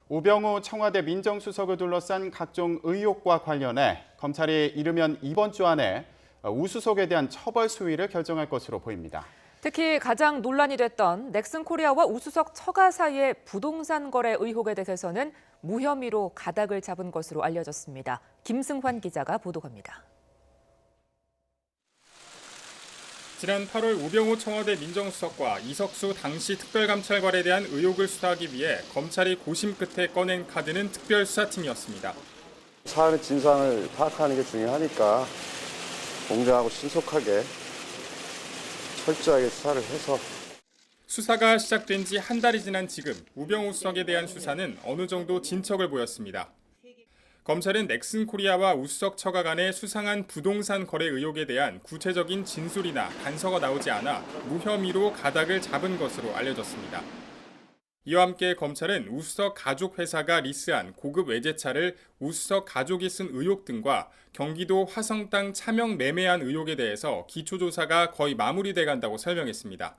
우병우 청와대 민정수석을 둘러싼 각종 의혹과 관련해 검찰이 이르면 이번 주 안에 우수석에 대한 처벌 수위를 결정할 것으로 보입니다. 특히 가장 논란이 됐던 넥슨코리아와 우수석 처가 사이의 부동산 거래 의혹에 대해서는 무혐의로 가닥을 잡은 것으로 알려졌습니다. 김승환 기자가 보도합니다. 지난 8월 우병우 청와대 민정수석과 이석수 당시 특별감찰관에 대한 의혹을 수사하기 위해 검찰이 고심 끝에 꺼낸 카드는 특별수사팀이었습니다. 사안의 진상을 파악하는 게 중요하니까 공정하고 신속하게 철저하게 수사를 해서 수사가 시작된 지 한 달이 지난 지금 우병우 수석에 대한 수사는 어느 정도 진척을 보였습니다. 검찰은 넥슨코리아와 우수석 처가 간의 수상한 부동산 거래 의혹에 대한 구체적인 진술이나 단서가 나오지 않아 무혐의로 가닥을 잡은 것으로 알려졌습니다. 이와 함께 검찰은 우수석 가족 회사가 리스한 고급 외제차를 우수석 가족이 쓴 의혹 등과 경기도 화성 땅 차명 매매한 의혹에 대해서 기초조사가 거의 마무리돼 간다고 설명했습니다.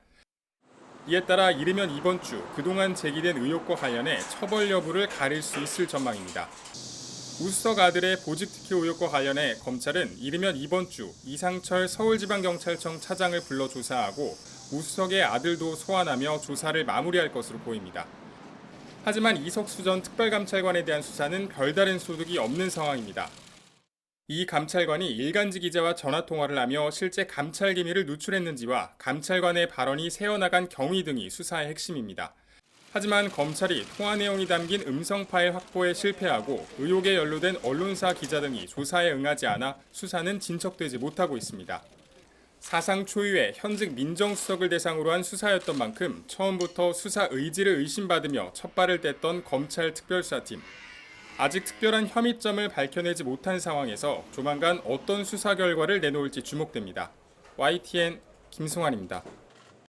이에 따라 이르면 이번 주 그동안 제기된 의혹과 관련해 처벌 여부를 가릴 수 있을 전망입니다. 우수석 아들의 보직특혜 의혹과 관련해 검찰은 이르면 이번 주 이상철 서울지방경찰청 차장을 불러 조사하고 우수석의 아들도 소환하며 조사를 마무리할 것으로 보입니다. 하지만 이석수 전 특별감찰관에 대한 수사는 별다른 소득이 없는 상황입니다. 이 감찰관이 일간지 기자와 전화통화를 하며 실제 감찰 기밀을 누출했는지와 감찰관의 발언이 새어나간 경위 등이 수사의 핵심입니다. 하지만 검찰이 통화 내용이 담긴 음성 파일 확보에 실패하고 의혹에 연루된 언론사 기자 등이 조사에 응하지 않아 수사는 진척되지 못하고 있습니다. 사상 초유의 현직 민정수석을 대상으로 한 수사였던 만큼 처음부터 수사 의지를 의심받으며 첫발을 뗐던 검찰 특별수사팀. 아직 특별한 혐의점을 밝혀내지 못한 상황에서 조만간 어떤 수사 결과를 내놓을지 주목됩니다. YTN 김승환입니다.